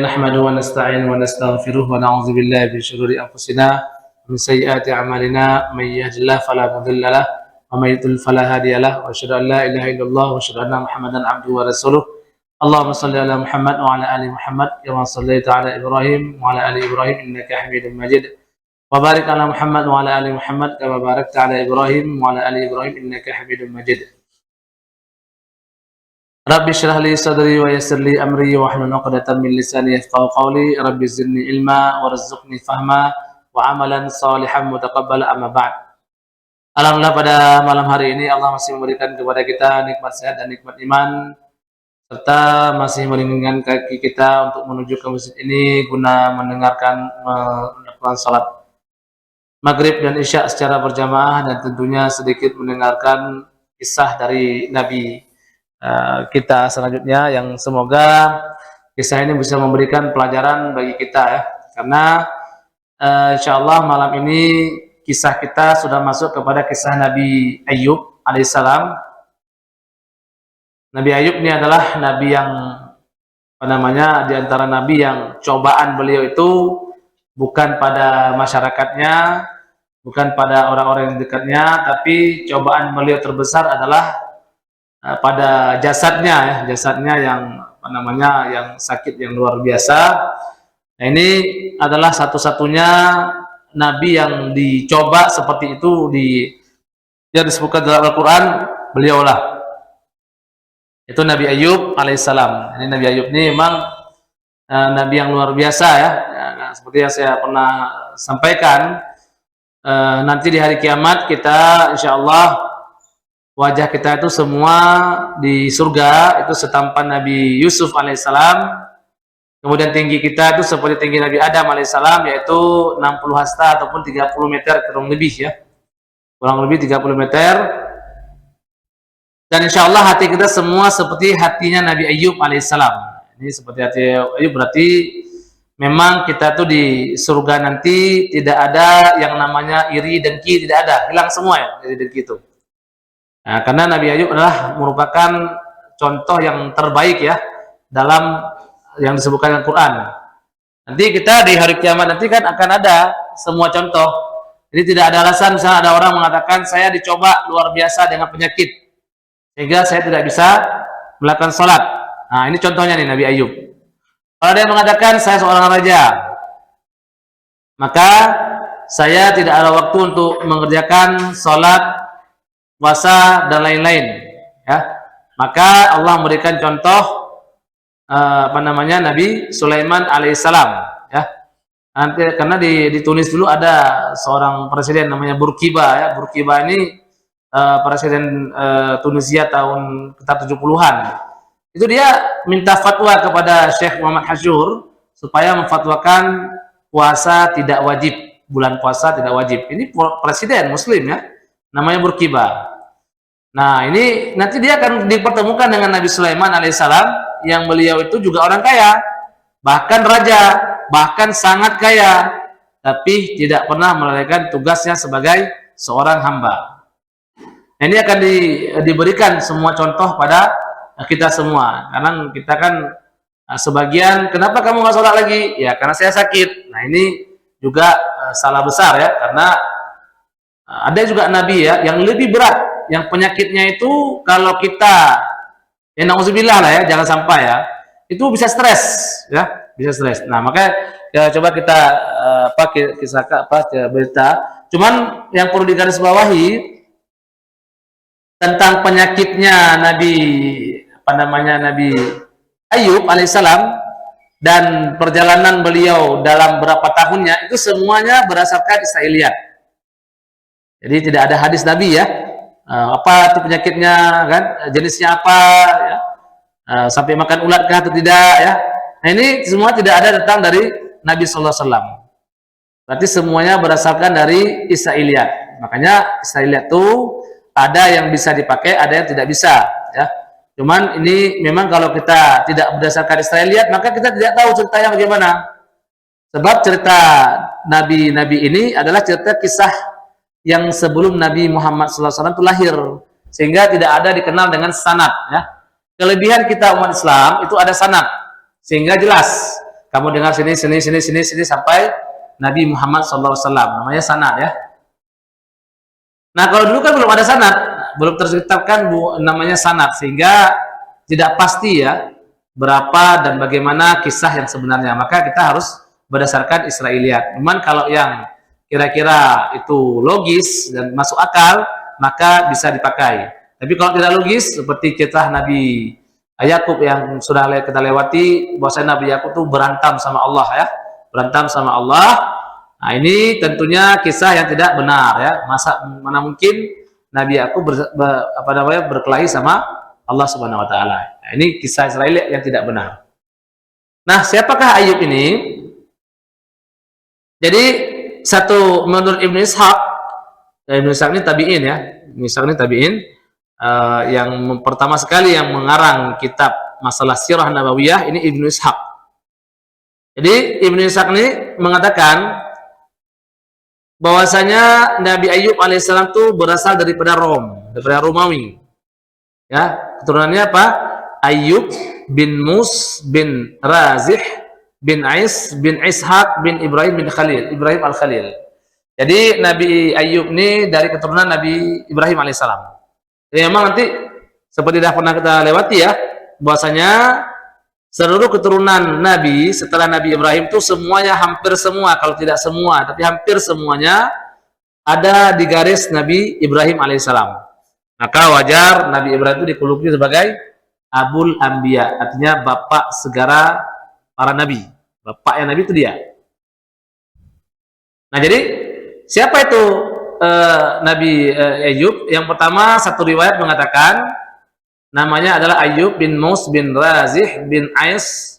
نحمده ونستعينه ونستغفره ونعوذ بالله من شرور أنفسنا ومن سيئات أعمالنا من يهد الله فلا مضل له ومن يضلل فلا هادي له وأشهد أن لا إله إلا الله وأشهد أن محمدا عبده ورسوله اللهم صل على محمد وعلى آل محمد كما صليت على إبراهيم وعلى آل إبراهيم إنك حميد مجيد وبارك على محمد وعلى آل محمد كما باركت على إبراهيم وعلى آل إبراهيم إنك حميد مجيد Rabbi syrah li sadri wa yassir li amri wa hlul 'uqdatam min lisani yafqahu qawli Rabbi zidni ilma warzuqni fahma wa amalan salihan mutaqabbala amma ba'd. Alhamdulillah pada malam hari ini Allah masih memberikan kepada kita nikmat sehat dan nikmat iman serta masih meringankan kaki kita untuk menuju ke masjid ini guna mendengarkan melakukan salat maghrib dan isya secara berjamaah dan tentunya sedikit mendengarkan kisah dari Nabi kita selanjutnya yang semoga kisah ini bisa memberikan pelajaran bagi kita ya, karena insyaallah malam ini kisah kita sudah masuk kepada kisah Nabi Ayub alaihissalam. Nabi Ayub ini adalah nabi yang di antara nabi yang cobaan beliau itu bukan pada masyarakatnya, bukan pada orang-orang yang dekatnya, tapi cobaan beliau terbesar adalah pada jasadnya ya, jasadnya yang yang sakit yang luar biasa. Nah, ini adalah satu-satunya nabi yang dicoba seperti itu yang disebutkan dalam Al-Qur'an, beliaulah. Itu Nabi Ayub alaihissalam. Ini Nabi Ayub ini memang nabi yang luar biasa ya. Nah, seperti yang saya pernah sampaikan, nanti di hari kiamat kita insyaallah wajah kita itu semua di surga itu setampan Nabi Yusuf alaihissalam. Kemudian tinggi kita itu seperti tinggi Nabi Adam alaihissalam, yaitu 60 hasta ataupun 30 meter kurang lebih ya. Kurang lebih 30 meter. Dan insya Allah hati kita semua seperti hatinya Nabi Ayub alaihissalam. Ini seperti hati Ayub, berarti memang kita tuh di surga nanti tidak ada yang namanya iri dengki, tidak ada, hilang semua ya iri dengki itu. Nah, karena Nabi Ayub adalah merupakan contoh yang terbaik ya dalam yang disebutkan Al-Quran. Nanti kita di hari kiamat nanti kan akan ada semua contoh. Jadi tidak ada alasan misalnya ada orang mengatakan saya dicoba luar biasa dengan penyakit sehingga saya tidak bisa melakukan sholat. Nah, ini contohnya nih Nabi Ayub. Kalau dia mengatakan saya seorang raja, maka saya tidak ada waktu untuk mengerjakan sholat, puasa dan lain-lain ya. Maka Allah memberikan contoh Nabi Sulaiman alaihissalam ya. Nanti karena ditulis dulu ada seorang presiden namanya Burkiba ya. Burkiba ini presiden Tunisia tahun sekitar 70-an. Itu dia minta fatwa kepada Syekh Muhammad Hashur supaya memfatwakan puasa tidak wajib, bulan puasa tidak wajib. Ini presiden muslim ya, namanya Burkiba. Nah, ini nanti dia akan dipertemukan dengan Nabi Sulaiman alaihissalam yang beliau itu juga orang kaya, bahkan raja, bahkan sangat kaya, tapi tidak pernah menunaikan tugasnya sebagai seorang hamba. Nah, ini akan diberikan semua contoh pada kita semua. Karena kita kan sebagian, kenapa kamu nggak sholat lagi? Ya karena saya sakit. Nah, ini juga salah besar ya, karena ada juga nabi ya yang lebih berat, yang penyakitnya itu kalau kita ya nauzubillah lah ya, jangan sampai ya, itu bisa stres ya, bisa stres. Nah, maka ya, coba kita kisah berita. Cuman yang perlu digarisbawahi tentang penyakitnya Nabi Nabi Ayub alaihissalam dan perjalanan beliau dalam berapa tahunnya itu semuanya berdasarkan Israiliyat. Jadi tidak ada hadis Nabi ya, apa itu penyakitnya kan, jenisnya apa ya, sampai makan ulat kah atau tidak ya. Nah, ini semua tidak ada datang dari Nabi sallallahu alaihi wasallam. Berarti semuanya berdasarkan dari Israiliyat. Makanya Israiliyat itu ada yang bisa dipakai, ada yang tidak bisa ya. Cuman ini memang kalau kita tidak berdasarkan Israiliyat maka kita tidak tahu ceritanya bagaimana. Sebab cerita nabi-nabi ini adalah cerita kisah yang sebelum Nabi Muhammad SAW itu lahir, sehingga tidak ada dikenal dengan sanad ya. Kelebihan kita umat Islam itu ada sanad, sehingga jelas Kamu dengar sini sampai Nabi Muhammad SAW, namanya sanad ya. Nah kalau dulu kan belum ada sanad, belum terciptakan namanya sanad, sehingga tidak pasti ya berapa dan bagaimana kisah yang sebenarnya. Maka kita harus berdasarkan Israiliyat. Cuman kalau yang kira-kira itu logis dan masuk akal, maka bisa dipakai. Tapi kalau tidak logis, seperti kisah Nabi Yakub yang sudah kita lewati, bahwasanya Nabi Yakub itu berantem sama Allah ya, berantem sama Allah. Nah ini tentunya kisah yang tidak benar ya. Mana mungkin Nabi Yakub berkelahi sama Allah Subhanahu Wa Taala. Nah, ini kisah Israel yang tidak benar. Nah siapakah Ayub ini? Jadi satu menurut Ibnu Ishaq, Ibnu Ishaq ini tabiin ya, Ibnu Ishaq ini tabiin. Yang pertama sekali yang mengarang kitab masalah sirah nabawiyah ini Ibnu Ishaq. Jadi Ibnu Ishaq ini mengatakan bahwasanya Nabi Ayub alaihissalam itu berasal daripada Rom, daripada Romawi. Ya, keturunannya apa? Ayub bin Mus bin Razih bin Ais bin Ishaq bin Ibrahim bin Khalil, Ibrahim al-Khalil. Jadi Nabi Ayub ini dari keturunan Nabi Ibrahim alaihissalam. Jadi memang nanti seperti dah pernah kita lewati ya, bahwasanya seluruh keturunan Nabi setelah Nabi Ibrahim itu semuanya, hampir semua, kalau tidak semua, tapi hampir semuanya ada di garis Nabi Ibrahim alaihissalam. Maka wajar Nabi Ibrahim itu dijuluki sebagai Abul Anbiya, artinya bapak segala para nabi. Bapaknya Nabi itu dia. Nah jadi siapa itu Nabi Ayub? Yang pertama, satu riwayat mengatakan namanya adalah Ayub bin Mus bin Razih bin Ais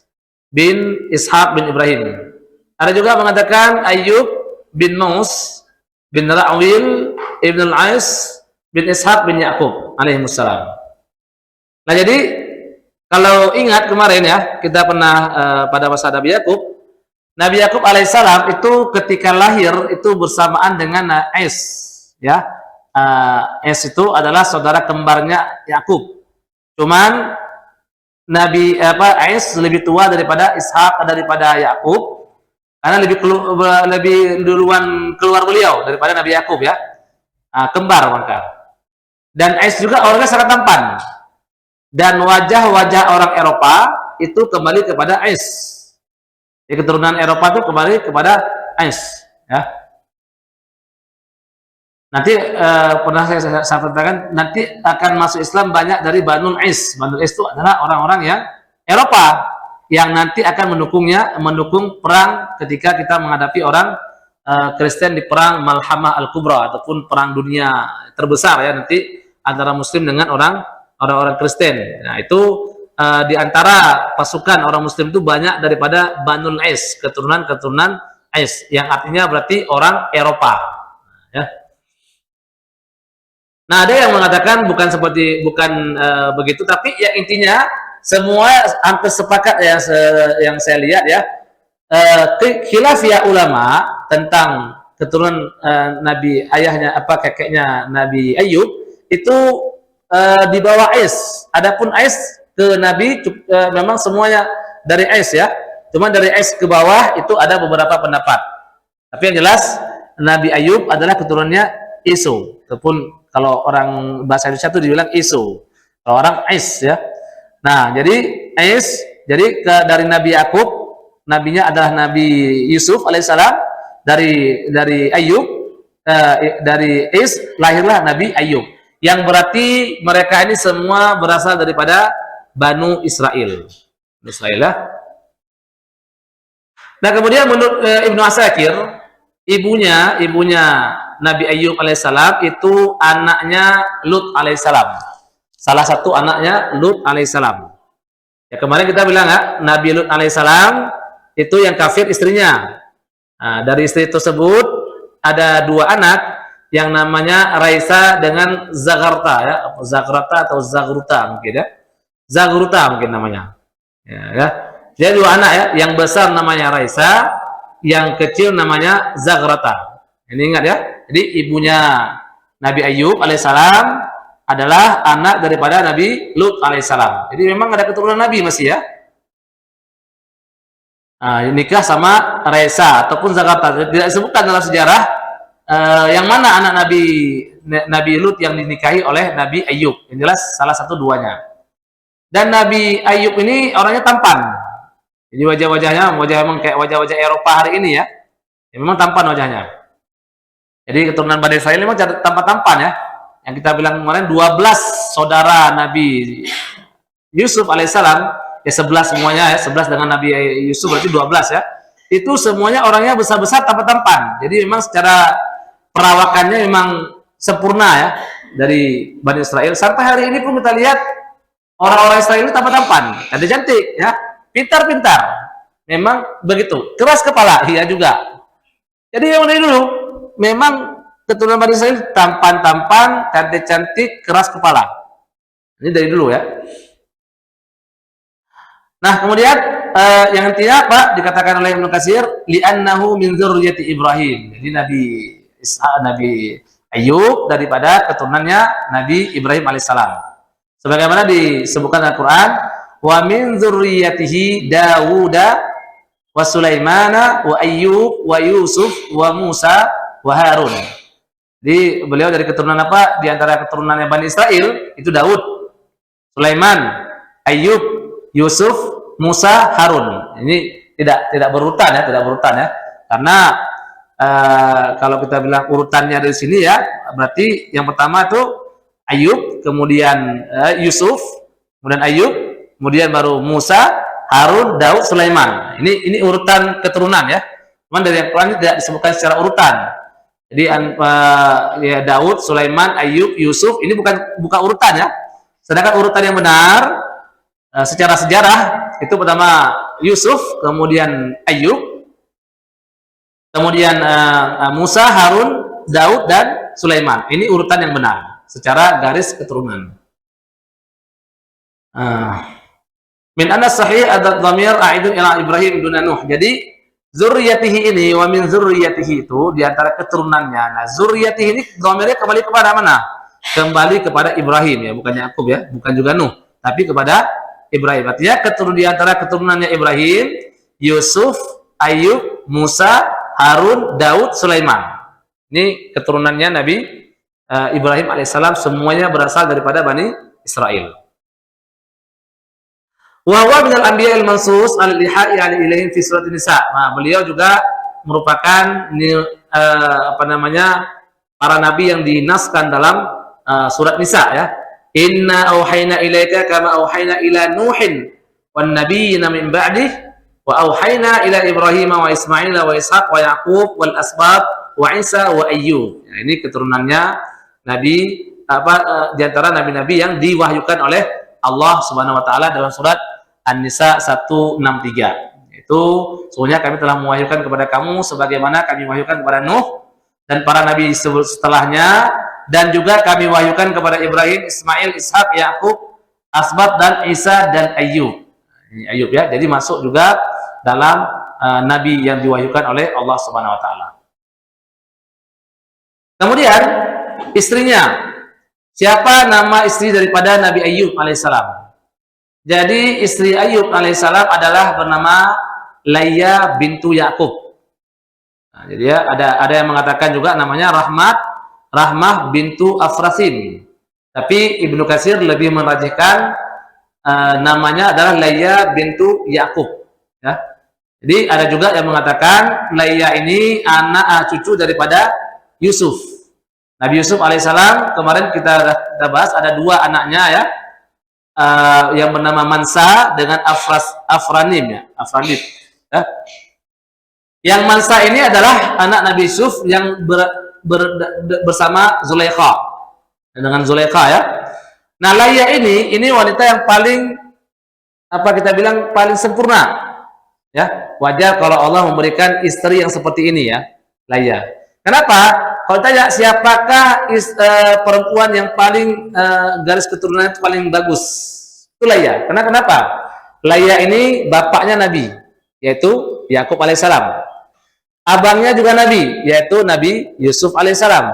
bin Ishaq bin Ibrahim. Ada juga mengatakan Ayub bin Mus bin Ra'wil ibn al-Ais bin Ishaq bin Yaqub alaihissalam. Nah jadi kalau ingat kemarin ya, kita pernah pada masa Nabi Yakub alaihissalam itu ketika lahir itu bersamaan dengan Es ya. Es itu adalah saudara kembarnya Yakub. Cuman Nabi Es lebih tua daripada Ishak, daripada Yakub, karena lebih duluan keluar beliau daripada Nabi Yakub ya. Kembar maka. Dan Es juga orangnya sangat tampan. Dan wajah-wajah orang Eropa itu kembali kepada Es. Jadi keturunan Eropa itu kembali kepada Ais ya. Nanti pernah saya katakan nanti akan masuk Islam banyak dari Banu Ais. Banu Ais itu adalah orang-orang yang Eropa yang nanti akan mendukung perang ketika kita menghadapi orang Kristen di perang Malhamah Al-Kubra ataupun perang dunia terbesar ya nanti antara Muslim dengan orang-orang Kristen. Nah itu di antara pasukan orang Muslim itu banyak daripada Banu Ais, keturunan Ais, yang artinya berarti orang Eropa. Ya. Nah ada yang mengatakan bukan begitu, tapi ya intinya semua hampir sepakat ya yang saya lihat ya. Khilafiyah ulama tentang keturunan Nabi kakeknya Nabi Ayub itu di bawah Ais. Adapun Ais ke Nabi memang semuanya dari Ais ya. Cuma dari Ais ke bawah itu ada beberapa pendapat. Tapi yang jelas Nabi Ayub adalah keturunannya Isu. Ataupun kalau orang bahasa Indonesia itu dibilang Isu. Kalau orang Ais ya. Nah, jadi Ais dari Nabi Yakub, nabinya adalah Nabi Yusuf alaihissalam. Dari Ayub dari Ais lahirlah Nabi Ayub. Yang berarti mereka ini semua berasal daripada Banu Israel. Ya. Nah kemudian menurut Ibnu Asakir, ibunya Nabi Ayub alaihissalam itu anaknya Lut alaihissalam. Salah satu anaknya Lut alaihissalam. Ya kemarin kita bilang ya, Nabi Lut alaihissalam itu yang kafir istrinya. Nah, dari istri tersebut ada dua anak yang namanya Raisa dengan Zagarta ya, Zagrata atau Zagruta mungkin ya. Zagruta mungkin namanya. Ya. Jadi dua anak ya, yang besar namanya Raisa, yang kecil namanya Zagrata. Ini ingat ya. Jadi ibunya Nabi Ayub alaihissalam adalah anak daripada Nabi Lut alaihissalam. Jadi memang ada keturunan Nabi masih ya. Nikah sama Resa ataupun Zakata. Tidak disebutkan dalam sejarah yang mana anak Nabi Lut yang dinikahi oleh Nabi Ayub. Yang jelas salah satu duanya. Dan Nabi Ayub ini orangnya tampan. Jadi wajah-wajahnya memang kayak wajah-wajah Eropa hari ini ya. Ya memang tampan wajahnya. Jadi keturunan Bani Israil memang tampan-tampan ya. Yang kita bilang kemarin 12 saudara Nabi Yusuf alaihissalam, ya 11 semuanya ya, 11 dengan Nabi Yusuf berarti 12 ya. Itu semuanya orangnya besar-besar tampan-tampan. Jadi memang secara perawakannya memang sempurna ya dari Bani Israel. Sampai hari ini pun kita lihat orang-orang Israel itu tampan-tampan, ada cantik ya, pintar-pintar. Memang begitu. Keras kepala, iya juga. Jadi yang dari dulu memang keturunan Bani Israel tampan-tampan, cantik-cantik, keras kepala. Ini dari dulu ya. Nah, kemudian yang ketiga Pak dikatakan oleh Ibnu Katsir li'annahu min dzurriyyati Ibrahim. Jadi Nabi Ayub daripada keturunannya Nabi Ibrahim alaihissalam. Sebagaimana disebutkan Al-Qur'an, wa min dzurriyyatihi Dawuda wa Sulaimana wa Ayyub wa Yusuf wa Musa wa Harun. Jadi beliau dari keturunan apa? Di antara keturunannya Bani Israel itu Daud, Sulaiman, Ayyub, Yusuf, Musa, Harun. Ini tidak berurutan ya, Karena kalau kita bilang urutannya dari sini ya, berarti yang pertama itu Ayub, kemudian Yusuf, kemudian Ayub, kemudian baru Musa, Harun, Daud, Sulaiman. Ini urutan keturunan ya. Cuman dari yang Quran tidak disebutkan secara urutan. Jadi ya Daud, Sulaiman, Ayub, Yusuf ini bukan urutan ya. Sedangkan urutan yang benar secara sejarah itu pertama Yusuf, kemudian Ayub, kemudian Musa, Harun, Daud dan Sulaiman. Ini urutan yang benar secara garis keturunan. Min anna sahih ada dhamir a'idun ila Ibrahim duna Nuh. Jadi zurriyatihi ini wa min zurriyatihi itu di antara keturunannya. Nah, zurriyatihi ini dhamirnya kembali kepada mana? Kembali kepada Ibrahim ya, bukan Yakub ya, bukan juga Nuh, tapi kepada Ibrahim. Artinya di antara keturunannya Ibrahim, Yusuf, Ayub, Musa, Harun, Daud, Sulaiman. Ini keturunannya Nabi Ibrahim alaihissalam, semuanya berasal daripada Bani Israel. Wa huwa minal anbiya'il mansus al-liha'i ilaihim fi surat Nisa. Nah, beliau juga merupakan para nabi yang dinaskan dalam surat Nisa ya. Inna auhayna ilaika kama auhayna ila Nuhin wan nabiyina min ba'dih wa auhayna ila Ibrahim wa Ismail wa Ishaq wa Yaqub wal asbat wa Isa wa Ayyub. Nah, ini keturunannya nabi di antara nabi-nabi yang diwahyukan oleh Allah Subhanahu wa taala dalam surat An-Nisa 163. Itu sesungguhnya kami telah mewahyukan kepada kamu sebagaimana kami wahyukan kepada Nuh dan para nabi setelahnya, dan juga kami wahyukan kepada Ibrahim, Ismail, Ishak, Yakub, Asbat dan Isa dan Ayyub. Ini Ayyub ya. Jadi masuk juga dalam nabi yang diwahyukan oleh Allah Subhanahu wa taala. Kemudian istrinya. Siapa nama istri daripada Nabi Ayyub alaihissalam? Jadi istri Ayyub alaihissalam adalah bernama Layya bintu Yakub. Nah, jadi ya ada yang mengatakan juga namanya Rahmah bintu Afrasim. Tapi Ibnu Katsir lebih merajihkan namanya adalah Layya bintu Yakub. Ya. Jadi ada juga yang mengatakan Layya ini anak cucu daripada Yusuf. Nabi Yusuf alaihissalam kemarin kita bahas ada dua anaknya ya. Yang bernama Mansa dengan Afranim ya, Afranib. Ya. Yang Mansa ini adalah anak Nabi Yusuf yang bersama Zulaikha, dengan Zulaikha ya. Nah, Layya ini wanita yang paling kita bilang paling sempurna. Ya, wajar kalau Allah memberikan istri yang seperti ini ya, Layya. Kenapa? Kalau tanya siapakah perempuan yang paling garis keturunan itu paling bagus? Itu Layya. Kenapa? Layya ini bapaknya Nabi, yaitu Yakub alaihissalam. Abangnya juga Nabi, yaitu Nabi Yusuf alaihissalam.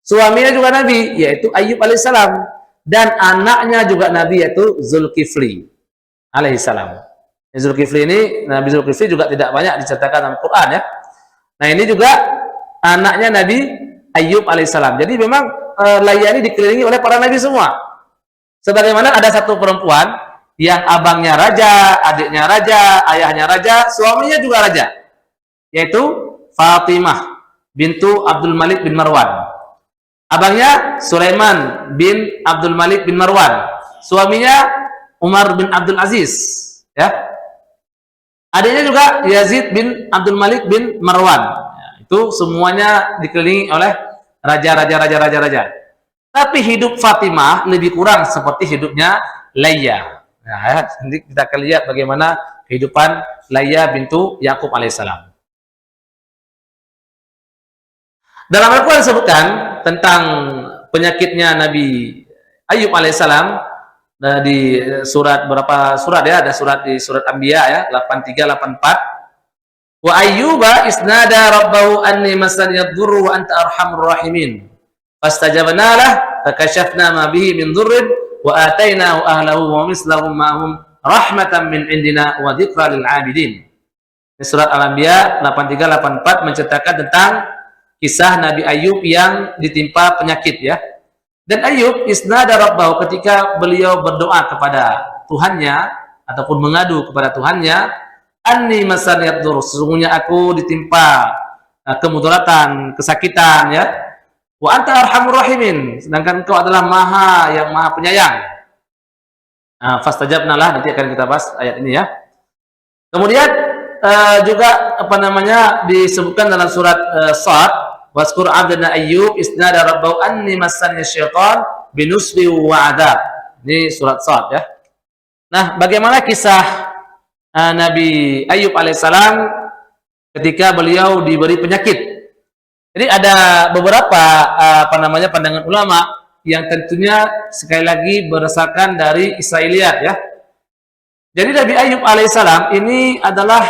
Suaminya juga Nabi, yaitu Ayyub alaihissalam. Dan anaknya juga Nabi, yaitu Zulkifli alaihissalam. Zulkifli ini, Nabi Zulkifli juga tidak banyak diceritakan dalam Quran ya. Nah ini juga anaknya Nabi Ayub alaihissalam. Jadi memang Layya ini dikelilingi oleh para nabi semua. Sebagaimana ada satu perempuan yang abangnya raja, adiknya raja, ayahnya raja, suaminya juga raja, yaitu Fatimah bintu Abdul Malik bin Marwan. Abangnya Sulaiman bin Abdul Malik bin Marwan, suaminya Umar bin Abdul Aziz, ya. Adiknya juga Yazid bin Abdul Malik bin Marwan. Ya, itu semuanya dikelilingi oleh raja-raja. Tapi hidup Fatimah lebih kurang seperti hidupnya Layya. Nah, ya, nanti kita akan lihat bagaimana kehidupan Layya bintu Yakub alaihissalam. Dalam Al-Quran disebutkan tentang penyakitnya Nabi Ayub alaihissalam di surat berapa surat ya, ada surat di surat Anbiya ya 83 84. Wa ayyuba isnada rabbahu anni masani yadhurru wa anta arhamur rahimin. Fastajabna lah fakashafna ma bihi min dhurrin wa atainahu ahlahu wa mislahum ma'hum rahmatan min indina wa dzikra lil 'abidin. Surat Al-Anbiya 83 84 menceritakan tentang kisah Nabi Ayub yang ditimpa penyakit ya. Dan Ayub isnada rabbahu, ketika beliau berdoa kepada Tuhannya ataupun mengadu kepada Tuhannya, anni masaniyad dur, sesungguhnya aku ditimpa kemudaratan, kesakitan ya. Wa anta arhamur rahimin, sedangkan engkau adalah yang maha penyayang. Nah, fastajabna lah, nanti akan kita bahas ayat ini ya. Kemudian juga disebutkan dalam surat Sad, waskur abdana Ayyub isnada rabbahu anni massani syaitan binusbi wa adab. Ini surat Sad ya. Nah, bagaimana kisah Nabi Ayub alaihissalam ketika beliau diberi penyakit? Jadi ada beberapa pandangan ulama yang tentunya sekali lagi berdasarkan dari Israiliyat ya. Jadi Nabi Ayub alaihissalam ini adalah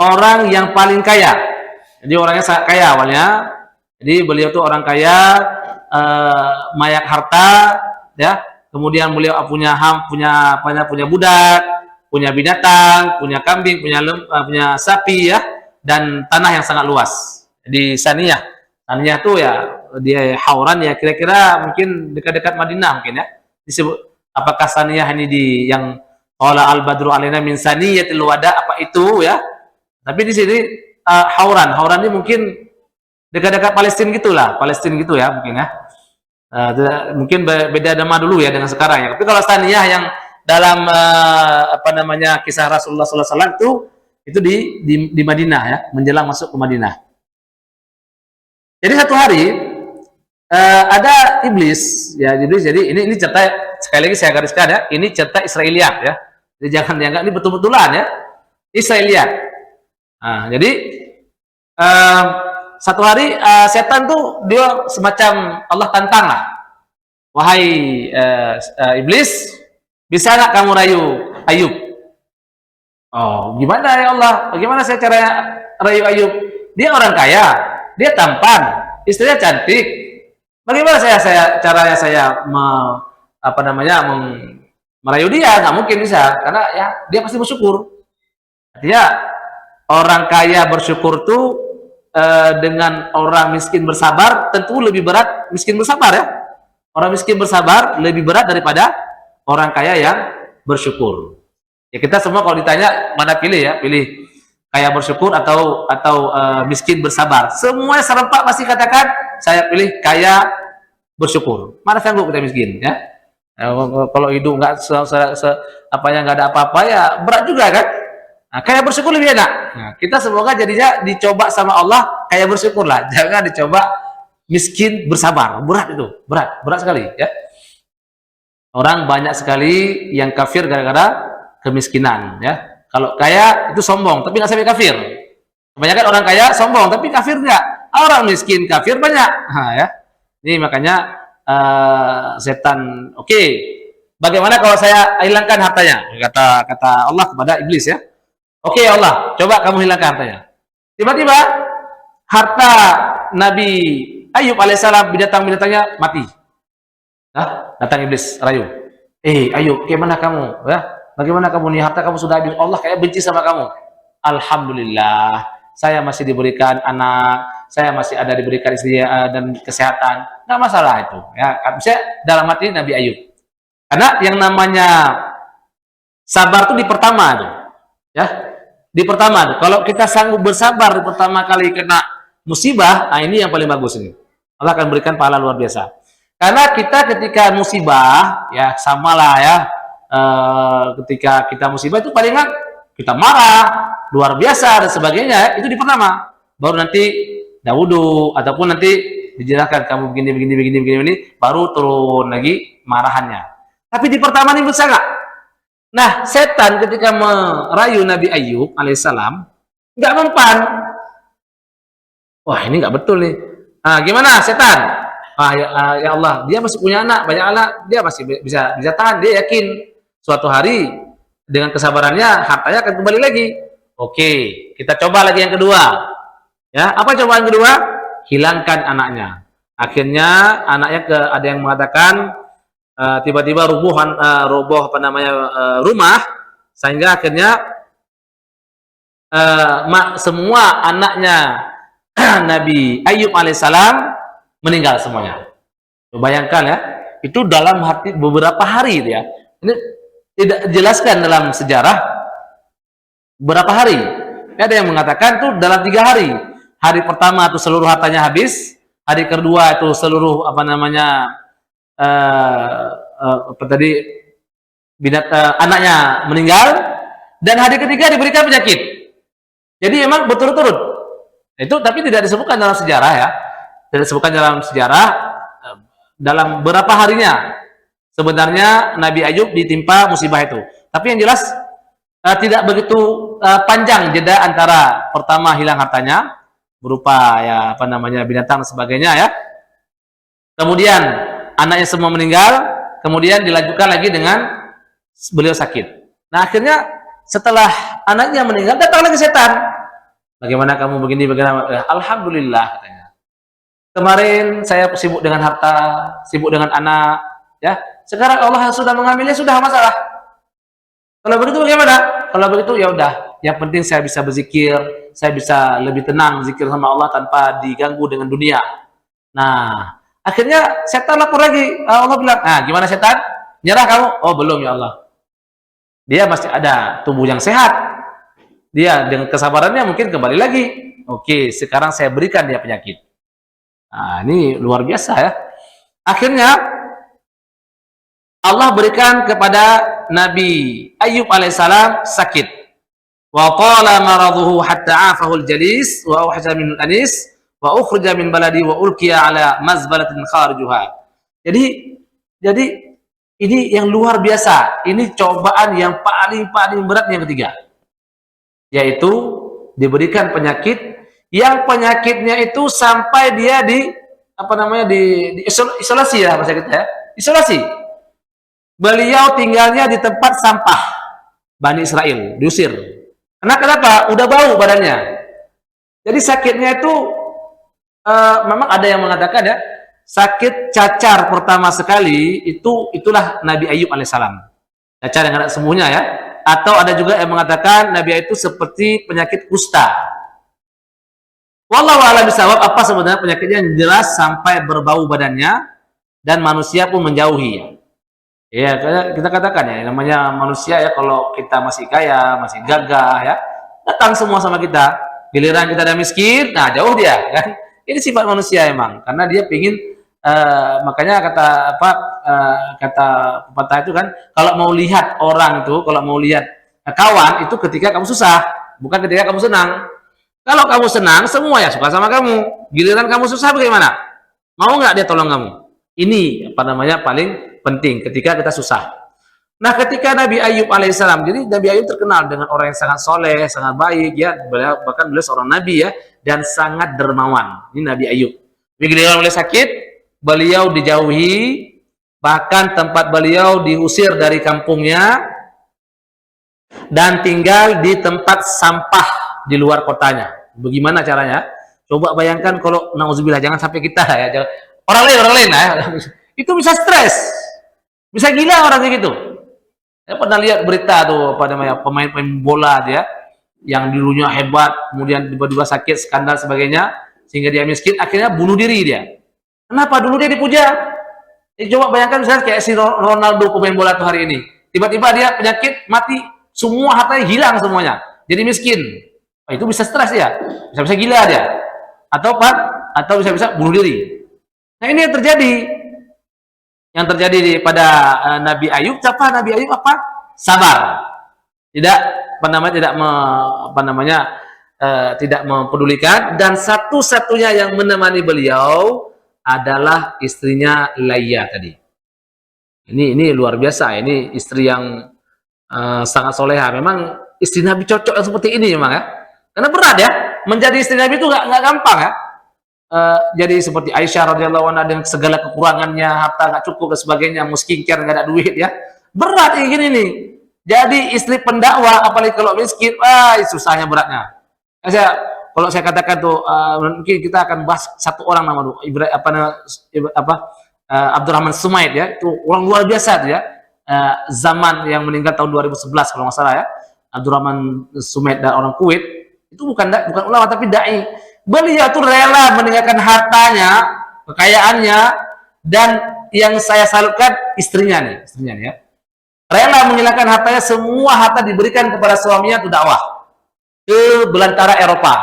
orang yang paling kaya. Jadi orangnya sangat kaya awalnya. Jadi beliau tuh orang kaya, banyak harta, ya. Kemudian beliau punya budak, punya binatang, punya kambing, punya sapi, ya, dan tanah yang sangat luas. Di Saniyah. Saniyah tuh ya dia Hauran ya, kira-kira mungkin dekat-dekat Madinah mungkin ya. Disebut apakah Saniyah ini yang qala al-badru alaina min saniyatil wada, apa itu ya? Tapi di sini Hauran ini mungkin dekat-dekat Palestina gitulah, Palestina gitu ya mungkin ya. Mungkin beda nama dulu ya dengan sekarang ya. Tapi kalau Saniyah yang dalam kisah Rasulullah SAW itu di Madinah ya, menjelang masuk ke Madinah. Jadi satu hari ada iblis ya, jadi ini cerita, sekali lagi saya gariskan ya, ini cerita Israiliyat ya. Jadi jangan dianggap ini betul-betulan ya, Israiliyat. Nah, jadi satu hari setan tuh dia semacam Allah tantang lah. Wahai iblis, bisa nggak kamu rayu Ayub? Oh, gimana ya Allah? Bagaimana saya caranya rayu Ayub? Dia orang kaya, dia tampan, istrinya cantik. Bagaimana caranya saya merayu dia? Nggak mungkin bisa, karena ya dia pasti bersyukur. Dia orang kaya bersyukur tuh dengan orang miskin bersabar tentu lebih berat. Miskin bersabar ya, orang miskin bersabar lebih berat daripada orang kaya yang bersyukur. Ya kita semua kalau ditanya mana pilih ya, pilih kaya bersyukur atau miskin bersabar, semua serempak pasti katakan saya pilih kaya bersyukur. Mana sanggup kita miskin ya? Kalau hidup nggak nggak ada apa-apa ya berat juga kan. Nah, kayak bersyukur lebih enak. Nah, kita semoga jadinya dicoba sama Allah kayak bersyukur lah. Jangan dicoba miskin bersabar. Berat itu, berat sekali ya. Orang banyak sekali yang kafir gara-gara kemiskinan ya. Kalau kaya itu sombong, tapi nggak sampai kafir. Kebanyakan orang kaya sombong, tapi kafir nggak. Orang miskin kafir banyak. Nah, ya. Ini makanya setan. Oke. Bagaimana kalau saya hilangkan hartanya? Kata Allah kepada iblis ya. Oke Allah, coba kamu hilangkan hartanya. Tiba-tiba harta Nabi Ayub alaihissalam, binatang-binatangnya mati. Nah, datang iblis rayu. Ayub, gimana kamu? Ya, Bagaimana kamu nih, harta kamu sudah habis, Allah kayak benci sama kamu. Alhamdulillah, saya masih diberikan anak, saya masih ada diberikan istri dan kesehatan, nggak masalah itu. Ya, bisa dalam hati Nabi Ayub. Karena yang namanya sabar itu di pertama tuh, ya, di pertama tuh. Kalau kita sanggup bersabar di pertama kali kena musibah, nah ini yang paling bagus ini. Allah akan berikan pahala luar biasa. Karena kita ketika musibah, ya samalah ya, ketika kita musibah itu palingan kita marah, luar biasa dan sebagainya, itu di pertama. Baru nanti dawudu ataupun nanti dijelaskan kamu begini, baru turun lagi marahannya. Tapi di pertama ini bisa nggak? Nah, setan ketika merayu Nabi Ayub alaihissalam nggak mempan. Wah, ini nggak betul nih. Nah, gimana setan? Ya Allah, dia masih punya anak, banyak anak, dia masih bisa tahan, dia yakin suatu hari dengan kesabarannya hartanya akan kembali lagi. Oke, kita coba lagi yang kedua. Ya, apa cobaan kedua? Hilangkan anaknya. Akhirnya anaknya ada yang mengatakan tiba-tiba roboh rumah, sehingga akhirnya semua anaknya Nabi Ayub alaihissalam meninggal semuanya. Bayangkan ya, itu dalam beberapa hari ya. Ini tidak dijelaskan dalam sejarah berapa hari. Ada yang mengatakan itu dalam 3 hari. Hari pertama itu seluruh hartanya habis, hari kedua itu seluruh anaknya meninggal, dan hari ketiga diberikan penyakit. Jadi emang berturut-turut. Itu tapi tidak disebutkan dalam sejarah ya. Tidak disebutkan dalam sejarah dalam berapa harinya sebenarnya Nabi Ayub ditimpa musibah itu. Tapi yang jelas tidak begitu panjang jeda antara pertama hilang hartanya berupa ya binatang dan sebagainya ya. Kemudian anaknya semua meninggal, kemudian dilanjutkan lagi dengan beliau sakit. Nah, akhirnya setelah anaknya meninggal datang lagi setan. Bagaimana kamu begini, bagaimana? Alhamdulillah katanya. Kemarin saya sibuk dengan harta, sibuk dengan anak, ya. Sekarang Allah sudah mengambilnya, sudah masalah. Kalau begitu bagaimana? Kalau begitu ya udah. Yang penting saya bisa berzikir, saya bisa lebih tenang zikir sama Allah tanpa diganggu dengan dunia. Nah, akhirnya setan lapor lagi. Allah bilang, nah gimana setan? Nyerah kamu? Oh belum ya Allah. Dia masih ada tubuh yang sehat. Dia dengan kesabarannya mungkin kembali lagi. Oke, sekarang saya berikan dia penyakit. Nah, ini luar biasa ya. Akhirnya Allah berikan kepada Nabi Ayub alaihissalam sakit. Wa qala maraduhu hatta afahu al-jalis wa uhja min al-anis wa ukhrija min baladi wa ulqiya ala mazbalatin kharijuha. Jadi ini yang luar biasa. Ini cobaan yang paling berat yang ketiga. Yaitu diberikan penyakit yang penyakitnya itu sampai dia di isolasi ya bahasa kita ya. Isolasi. Beliau tinggalnya di tempat sampah Bani Israel, diusir. Kenapa? Udah bau badannya. Jadi sakitnya itu memang ada yang mengatakan ya, sakit cacar pertama sekali itulah Nabi Ayub alaihissalam. Cacar yang ada sembuhnya ya. Atau ada juga yang mengatakan Nabi Ayub itu seperti penyakit kusta. Wallahu a'lam bishawab, apa sebenarnya penyakitnya yang jelas sampai berbau badannya dan manusia pun menjauhi. Ya, kita katakan ya, namanya manusia ya, kalau kita masih kaya, masih gagah ya, datang semua sama kita. Giliran kita ada miskin, nah jauh dia kan. Ini sifat manusia emang, karena dia pingin makanya kata pepatah itu kan, kalau mau lihat orang itu, kalau mau lihat kawan itu ketika kamu susah, bukan ketika kamu senang. Kalau kamu senang, semua ya suka sama kamu. Giliran kamu susah bagaimana? Mau nggak dia tolong kamu? Ini paling penting ketika kita susah. Nah, ketika Nabi Ayub alaihissalam, jadi Nabi Ayub terkenal dengan orang yang sangat soleh, sangat baik, ya, bahkan beliau seorang nabi ya, dan sangat dermawan. Ini Nabi Ayub. Beliau mulai sakit, beliau dijauhi, bahkan tempat beliau diusir dari kampungnya dan tinggal di tempat sampah di luar kotanya. Bagaimana caranya? Coba bayangkan kalau nauzubillah, jangan sampai kita ya, orang lain ya, itu bisa stres, bisa gila orang kayak gitu. Saya pernah lihat berita tuh apa namanya pemain-pemain bola dia yang dulunya hebat, kemudian tiba-tiba sakit, skandal sebagainya, sehingga dia miskin, akhirnya bunuh diri dia. Kenapa? Dulu dia dipuja. Coba bayangkan misalnya kayak si Ronaldo pemain bola tuh hari ini, tiba-tiba dia penyakit, mati, semua hartanya hilang semuanya, jadi miskin. Oh, itu bisa stres ya, bisa-bisa gila dia, atau apa? Atau bisa-bisa bunuh diri. Nah ini yang terjadi pada Nabi Ayub. Apa Nabi Ayub apa? Sabar, tidak tidak mempedulikan, dan satu-satunya yang menemani beliau adalah istrinya Layya tadi. Ini luar biasa. Ini istri yang sangat soleha. Memang istri Nabi cocok yang seperti ini memang ya. Karena berat ya, menjadi istri Nabi itu nggak gampang ya. Jadi seperti Aisyah radhiyallahu anha dengan segala kekurangannya, harta nggak cukup dan sebagainya, mau skincare nggak ada duit ya. Berat kayak gini nih. Jadi istri pendakwah, apalagi kalau miskin, susahnya beratnya. Kalau saya katakan tuh, mungkin kita akan bahas satu orang nama tuh, Abdurrahman Sumaid ya, itu orang luar biasa tuh ya. Zaman yang meninggal tahun 2011 kalau nggak salah ya. Abdurrahman Sumaid dan orang Kuwait, itu bukan ulama tapi dai. Beliau tuh rela meninggalkan hartanya, kekayaannya, dan yang saya salutkan istrinya nih ya. Rela menghilangkan hartanya, semua harta diberikan kepada suaminya untuk dakwah ke belantara Eropa.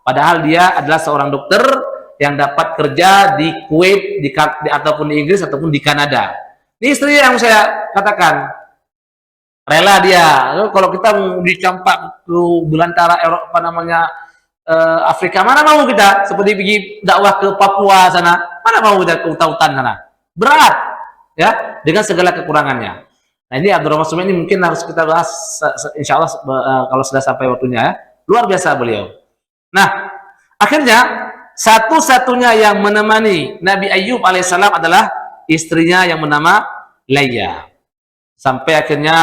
Padahal dia adalah seorang dokter yang dapat kerja di Kuwait, ataupun di Inggris, ataupun di Kanada. Ini istri yang saya katakan, rela dia. Kalau kita dicampak ke belantara Eropa Afrika, mana mau kita? Seperti pergi dakwah ke Papua sana, mana mau kita ke hutan sana? Berat, ya, dengan segala kekurangannya. Nah ini Abdurrahman Sumaid ini mungkin harus kita bahas, insya Allah kalau sudah sampai waktunya ya. Luar biasa beliau. Nah, akhirnya satu-satunya yang menemani Nabi Ayub alaihissalam adalah istrinya yang bernama Layya. Sampai akhirnya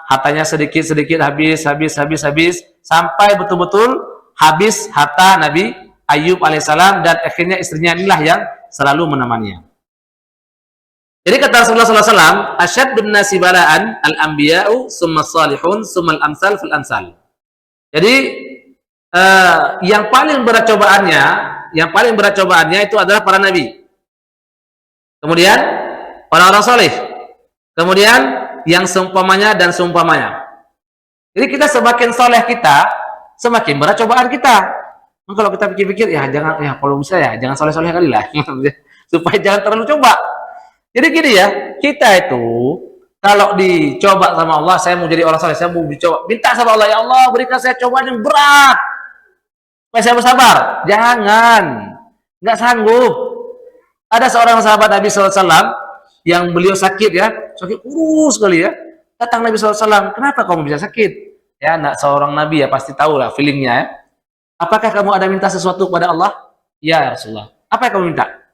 hartanya sedikit-sedikit habis, sampai betul-betul habis harta Nabi Ayub alaihissalam, dan akhirnya istrinya inilah yang selalu menemaninya. Jadi kata Rasulullah SAW, asyaddun nasi bala'an al-anbiya'u summa salihun summa al-amsal fil amsal. Jadi yang paling berat cobaannya itu adalah para nabi. Kemudian orang-orang soleh. Kemudian yang seumpamanya dan seumpamanya. Jadi kita semakin soleh kita, semakin berat cobaan kita. Nah, kalau kita pikir-pikir kalau bisa jangan soleh-soleh kali lah, supaya jangan terlalu coba. Jadi gini ya, kita itu kalau dicoba sama Allah, saya mau jadi orang soleh, saya mau dicoba, minta sama Allah, ya Allah berikan saya cobaan yang berat, supaya saya bersabar. Jangan, nggak sanggup. Ada seorang sahabat Nabi SAW yang beliau sakit ya, sakit kurus sekali ya. Datang Nabi SAW, kenapa kamu bisa sakit? Ya, seorang Nabi ya pasti tahu lah feelingnya ya. Apakah kamu ada minta sesuatu kepada Allah? Ya Rasulullah. Apa yang kamu minta?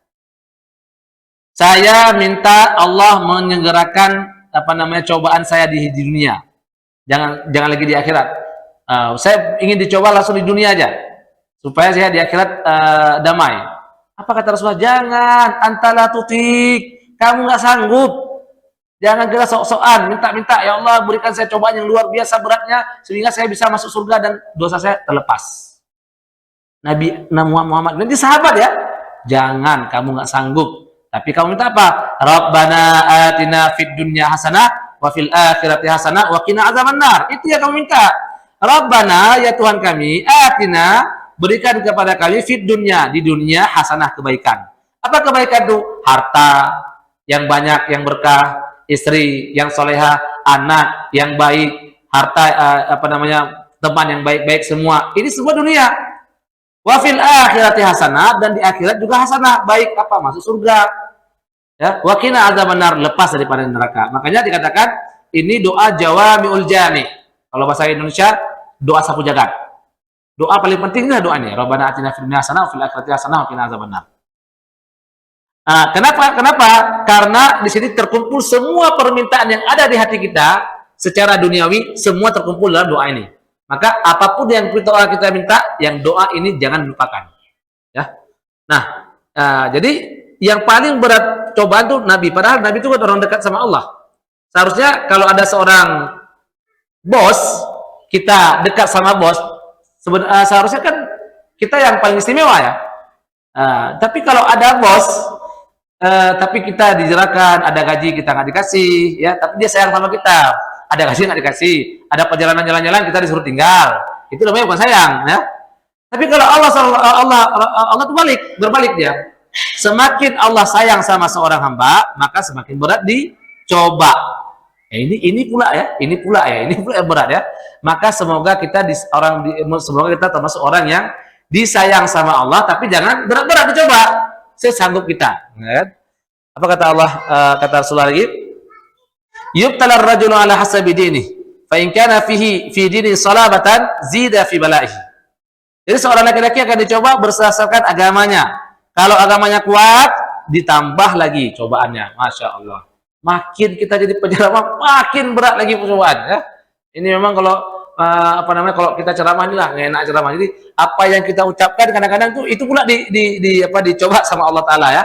Saya minta Allah menyegerakan cobaan saya di dunia. Jangan lagi di akhirat. Saya ingin dicoba langsung di dunia aja, supaya saya di akhirat damai. Apa kata Rasulullah? Jangan, antala tutik. Kamu nggak sanggup. Jangan kita sok-sokan, minta-minta, ya Allah berikan saya cobaan yang luar biasa beratnya, sehingga saya bisa masuk surga dan dosa saya terlepas. Nabi Muhammad, nanti sahabat ya, jangan, kamu nggak sanggup. Tapi kamu minta apa? Rabbana atina fid dunya hasanah wa fil akhirati hasanah wa qina azabannar. Itu yang kamu minta. Rabbana, ya Tuhan kami, atina, berikan kepada kami fid dunya, di dunia hasanah, kebaikan. Apa kebaikan itu? Harta yang banyak, yang berkah, istri yang soleha, anak yang baik, harta teman yang baik-baik semua. Ini semua dunia. Wa fil akhirati hasanah, dan di akhirat juga hasanah, baik apa? Masuk surga. Ya, wa qina azabannar, lepas daripada neraka. Makanya dikatakan ini doa jawami'ul jami'. Kalau bahasa Indonesia, doa sapu jagat. Doa paling pentingnya doa ini, Rabbana atina fid dunya hasanah wa fil akhirati hasanah wa qina azabannar. Nah, kenapa? Karena di sini terkumpul semua permintaan yang ada di hati kita secara duniawi, semua terkumpul dalam doa ini. Maka apapun yang kita minta, yang doa ini jangan lupakan. Ya. Nah, jadi yang paling berat cobaan itu Nabi. Padahal Nabi itu kan orang dekat sama Allah. Seharusnya kalau ada seorang bos, kita dekat sama bos, seharusnya kan kita yang paling istimewa ya. Tapi kalau ada bos, tapi kita dijerakan, ada gaji kita nggak dikasih, ya. Tapi dia sayang sama kita, ada gaji nggak dikasih, ada perjalanan jalan-jalan kita disuruh tinggal, itu namanya bukan sayang, ya. Tapi kalau Allah tuh berbalik dia. Semakin Allah sayang sama seorang hamba, maka semakin berat dicoba. Ini pula yang berat ya. Maka semoga kita semoga kita termasuk orang yang disayang sama Allah, tapi jangan berat-berat dicoba. Sesanggup kita. Apa kata Allah, kata Rasulullah lagi? Yubtalar rajulu ala hasabi dini. Fa in kana fi dini salabatan zida fi balaihi. Jadi seorang laki-laki akan dicoba berdasarkan agamanya. Kalau agamanya kuat, ditambah lagi cobaannya. Masya Allah. Makin kita jadi penceramah, makin berat lagi percobaan. Ya. Ini memang kalau kalau kita ceramah inilah nggak enak ceramah. Jadi apa yang kita ucapkan kadang-kadang tuh itu pula dicoba sama Allah Taala ya.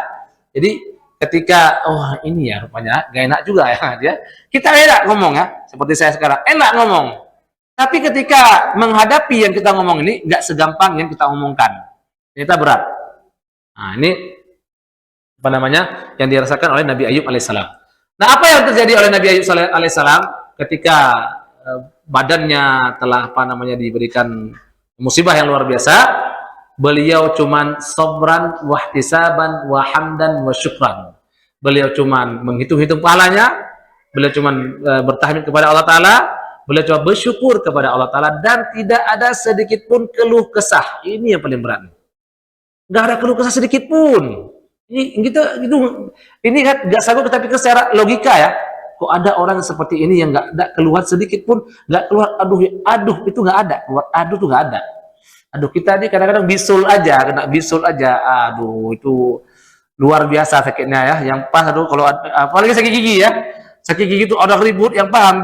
Jadi ketika ini ya rupanya nggak enak juga ya. Kita enak ngomong ya, seperti saya sekarang enak ngomong. Tapi ketika menghadapi yang kita ngomong ini nggak segampang yang kita omongkan. Ternyata berat. Nah, ini apa namanya yang dirasakan oleh Nabi Ayub alaihissalam. Nah, apa yang terjadi oleh Nabi Ayub alaihissalam ketika badannya telah diberikan musibah yang luar biasa? Beliau cuman sabran wahtisaban wa hamdan wa syukran. Beliau cuman menghitung-hitung pahalanya, beliau cuman bertahmid kepada Allah Taala, beliau coba bersyukur kepada Allah Taala dan tidak ada sedikit pun keluh kesah. Ini yang paling berat. Nggak ada keluh kesah sedikit pun. Ini kan nggak sanggup, tapi secara logika ya, kok ada orang seperti ini yang nggak ada keluhan sedikit pun, nggak keluar aduh itu nggak ada, keluar aduh tuh nggak ada. Aduh, kita ini kadang-kadang kena bisul aja, aduh itu luar biasa sakitnya ya. Yang pas kalau apalagi sakit gigi ya, sakit gigi itu orang ribut yang paham,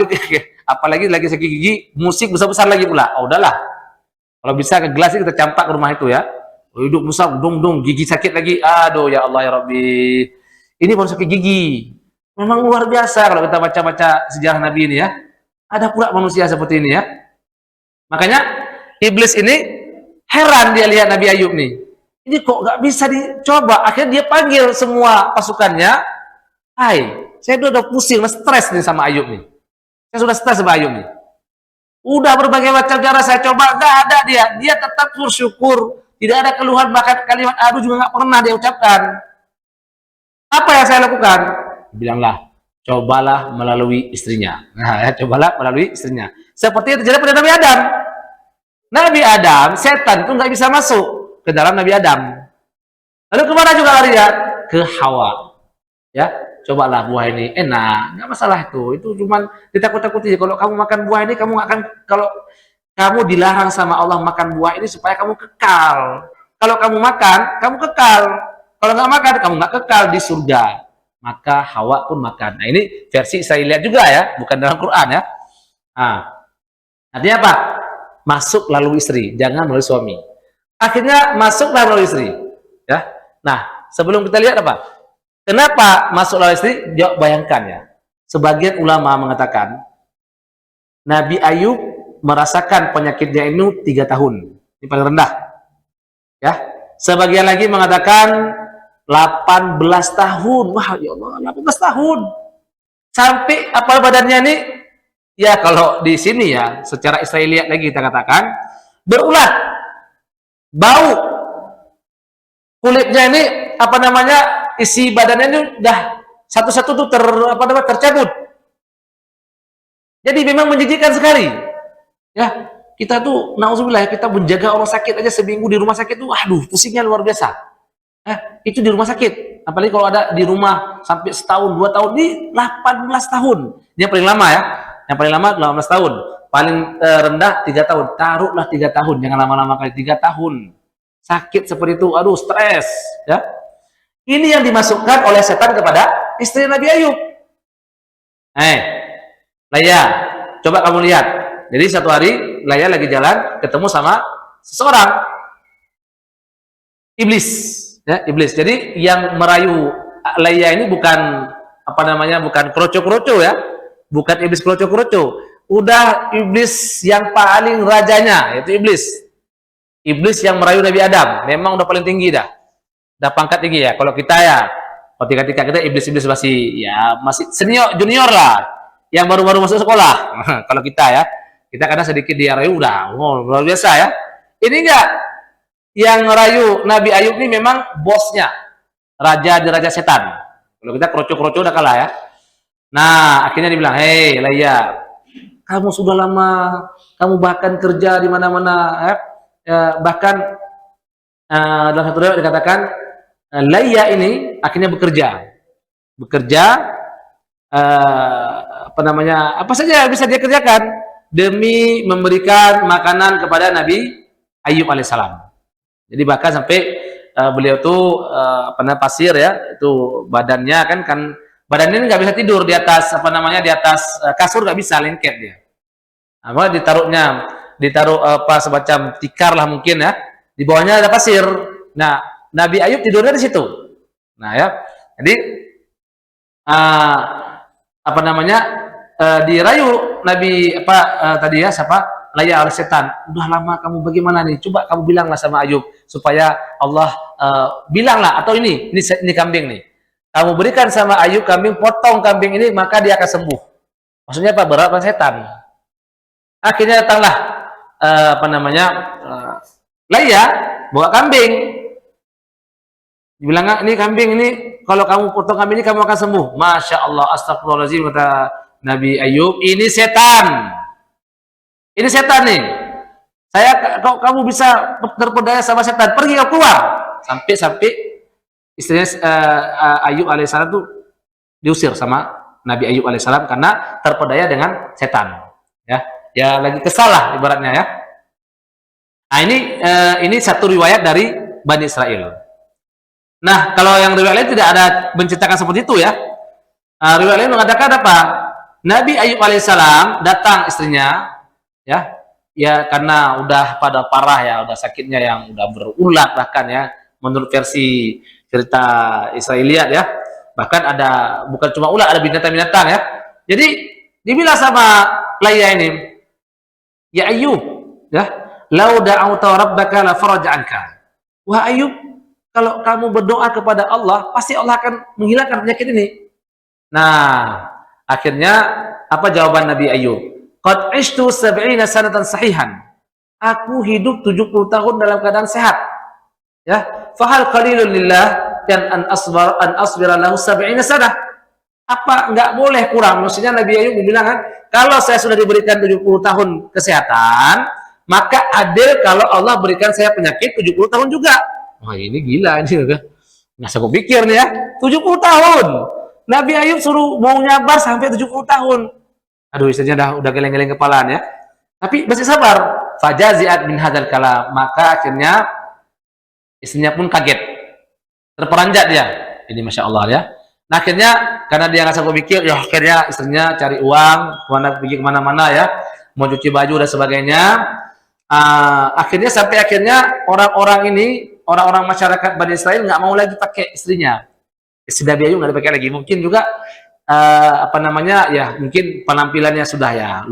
apalagi lagi sakit gigi, musik besar-besar lagi pula. Udahlah, kalau bisa ke gelas kita campak ke rumah itu ya. Hidup besar, dong, gigi sakit lagi. Aduh, ya Allah, ya Rabbi. Ini baru sakit gigi. Memang luar biasa kalau kita baca-baca sejarah Nabi ini ya. Ada pula manusia seperti ini ya. Makanya, iblis ini heran dia lihat Nabi Ayub nih. Ini kok nggak bisa dicoba. Akhirnya dia panggil semua pasukannya. Hai, saya udah pusing, stres nih sama Ayub nih. Saya sudah stres sama Ayub nih. Udah berbagai macam cara saya coba, nggak ada dia. Dia tetap bersyukur. Tidak ada keluhan, bahkan kalimat aduh juga nggak pernah dia ucapkan. Apa yang saya lakukan? Bilanglah, cobalah melalui istrinya. Nah, ya, cobalah melalui istrinya. Seperti yang terjadi pada Nabi Adam. Nabi Adam, setan itu nggak bisa masuk ke dalam Nabi Adam. Lalu kemana juga lari ya? Ke Hawa. Ya, cobalah buah ini enak, nggak masalah itu. Itu cuma ditakut-takuti. Kalau kamu makan buah ini, kamu nggak akan kamu dilarang sama Allah makan buah ini supaya kamu kekal. Kalau kamu makan, kamu kekal. Kalau nggak makan, kamu nggak kekal di surga. Maka Hawa pun makan. Nah, ini versi saya lihat juga ya, bukan dalam Quran ya. Nah, artinya apa? Masuk lalu istri, jangan melalui suami. Akhirnya masuklah melalui istri. Ya. Nah, sebelum kita lihat apa? Kenapa masuk lalu istri? Jawab, bayangkan ya. Sebagian ulama mengatakan Nabi Ayub merasakan penyakitnya ini 3 tahun. Ini paling rendah. Ya. Sebagian lagi mengatakan 18 tahun. Wah, ya Allah, 18 tahun. Sampai apa badannya ini? Ya, kalau di sini ya, secara Israeliat lagi kita katakan berulat. Bau. Kulitnya ini isi badannya ini udah satu-satu tuh tercabut. Jadi memang menjijikkan sekali. Ya, kita tuh nauzubillah, kita menjaga orang sakit aja seminggu di rumah sakit tuh, aduh, pusingnya luar biasa. Itu di rumah sakit. Apalagi kalau ada di rumah sampai setahun, 2 tahun, di 18 tahun. Ini yang paling lama ya. Yang paling lama 18 tahun. Paling rendah 3 tahun. Taruhlah 3 tahun, jangan lama-lama kali 3 tahun. Sakit seperti itu, aduh, stres, ya. Ini yang dimasukkan oleh setan kepada istri Nabi Ayub. Laya, coba kamu lihat. Jadi satu hari Laya lagi jalan ketemu sama seseorang iblis, ya, iblis. Jadi yang merayu Laya ini bukan bukan kroco-kroco ya. bukan iblis kroco-kroco, udah iblis yang paling rajanya, yaitu iblis. Iblis yang merayu Nabi Adam, memang udah paling tinggi dah pangkat tinggi ya. Kalau kita ya, ketika kita iblis-iblis masih senior junior lah, yang baru-baru masuk sekolah. Kalau kita kadang sedikit dia rayu udah, luar biasa ya. Ini enggak, yang merayu Nabi Ayub ini memang bosnya, raja di raja setan. Kalau kita kroco-kroco udah kalah ya. Nah, akhirnya dibilang, hei Laya, kamu sudah lama, kamu bahkan kerja di mana-mana, bahkan dalam satu riwayat dikatakan Laya ini akhirnya bekerja apa saja bisa dia kerjakan demi memberikan makanan kepada Nabi Ayub alaihissalam. Jadi bahkan sampai beliau tuh pasir ya, itu badannya kan badannya nggak bisa tidur di atas di atas kasur, nggak bisa, lengket dia. Ditaruh semacam tikar lah mungkin ya, di bawahnya ada pasir. Nah, Nabi Ayub tidurnya di situ. Nah ya, jadi dirayu Nabi Laya oleh setan. Udah lama kamu bagaimana nih? Coba kamu bilanglah sama Ayub supaya Allah bilanglah, atau ini kambing nih. Kamu berikan sama Ayub kambing, potong kambing ini maka dia akan sembuh. Maksudnya apa? Berat setan. Akhirnya datanglah Laya bawa kambing. Dibilang, ini kambing ini kalau kamu potong kambing ini kamu akan sembuh. Masya Allah, astagfirullahaladzim, kata Nabi Ayub, ini setan. Ini setan nih. Kamu bisa terpedaya sama setan, pergi kau keluar. Sampai istrinya Ayub alaihissalam tuh diusir sama Nabi Ayub alaihissalam karena terpedaya dengan setan. Ya lagi kesal lah ibaratnya ya. Nah, ini satu riwayat dari Bani Israel. Nah, kalau yang riwayat lain tidak ada menceritakan seperti itu ya. Riwayat lain mengatakan apa? Nabi Ayub alaihissalam datang istrinya, ya karena udah pada parah ya, udah sakitnya yang udah berulat bahkan ya, menurut versi cerita Israeliat ya. Bahkan ada bukan cuma ulat, ada binatang-binatang ya. Jadi dibilang sama Laya ini, ya Ayub, ya, lau da'auta rabbaka la faraja anka. Wah Ayub, kalau kamu berdoa kepada Allah, pasti Allah akan menghilangkan penyakit ini. Nah, akhirnya apa jawaban Nabi Ayub? Qad ishtu 70 sanatan sahihan. Aku hidup 70 tahun dalam keadaan sehat. Ya, fahal qalilun lillah kan an asbira lahu 70 sanah. Apa enggak boleh kurang? Maksudnya Nabi Ayub bilang kan, kalau saya sudah diberikan 70 tahun kesehatan, maka adil kalau Allah berikan saya penyakit 70 tahun juga. Wah, ini gila ini udah. Nggak saya pikir nih ya, 70 tahun. Nabi Ayub suruh mau nyabar sampai 70 tahun. Aduh, istrinya udah geleng-geleng kepala ya. Tapi masih sabar. Fajazi'at min hadzal kalam. Maka akhirnya istrinya pun kaget. Terperanjat dia. Ini Masya Allah ya. Nah, akhirnya karena dia nggak sanggup pikir, ya akhirnya istrinya cari uang, pergi kemana-mana ya, mau cuci baju dan sebagainya. Akhirnya orang-orang masyarakat Bani Israel nggak mau lagi pakai istrinya. Istri Nabi Ayub nggak dipakai lagi. Mungkin juga ya mungkin penampilannya sudah ya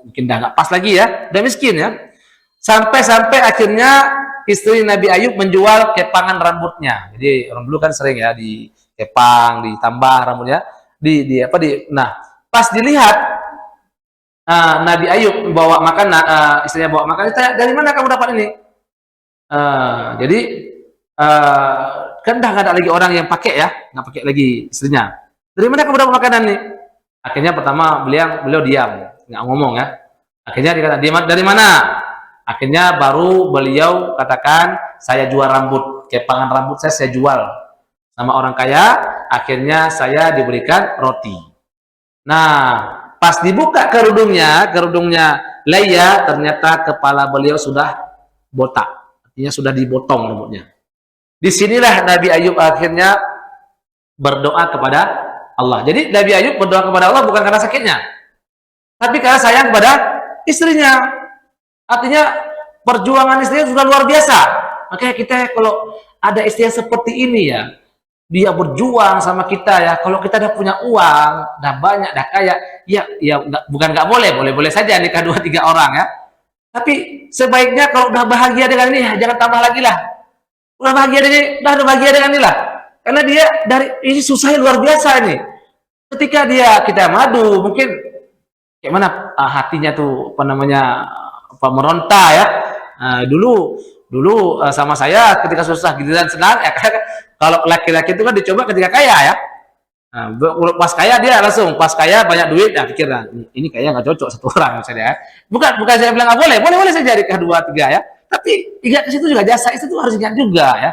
mungkin udah nggak pas lagi ya, udah miskin ya. Sampai akhirnya istri Nabi Ayub menjual kepangan rambutnya. Jadi orang dulu kan sering ya di kepang, ditambah rambutnya, nah pas dilihat Nabi Ayub bawa makan, istrinya bawa makan, dari mana kamu dapat ini? Jadi kan dah nggak ada lagi orang yang pakai ya, nggak pakai lagi istrinya. Dari mana kamu dapat makanan nih? Akhirnya pertama beliau diam, nggak ngomong ya. Akhirnya dikata, dari mana? Akhirnya baru beliau katakan, saya jual rambut, kepangan rambut saya jual sama orang kaya. Akhirnya saya diberikan roti. Nah, pas dibuka kerudungnya Laya, ternyata kepala beliau sudah botak, artinya sudah dibotong rambutnya. Disinilah Nabi Ayub akhirnya berdoa kepada Allah. Jadi Nabi Ayub berdoa kepada Allah bukan karena sakitnya, tapi karena sayang kepada istrinya. Artinya perjuangan istrinya sudah luar biasa. Makanya kita kalau ada istri yang seperti ini ya, dia berjuang sama kita ya. Kalau kita udah punya uang, udah banyak, udah kaya, ya bukan nggak boleh, boleh saja nikah 2 3 orang ya. Tapi sebaiknya kalau udah bahagia dengan ini, ya jangan tambah lagi lah. Udah bahagia dengan ini lah. Karena dia dari ini susahnya luar biasa ini. Ketika kita madu, mungkin kayak mana hatinya tuh apa namanya meronta ya. Dulu sama saya ketika susah giliran senang ya. Kalau laki-laki itu kan dicoba ketika kaya ya. Nah, pas kaya dia langsung pas kaya banyak duit, nah pikir nah, ini kayaknya nggak cocok satu orang misalnya ya. Bukan saya bilang nggak boleh saja nikah 2 3 ya. Tapi ingat di situ juga jasa itu harus ingat juga ya.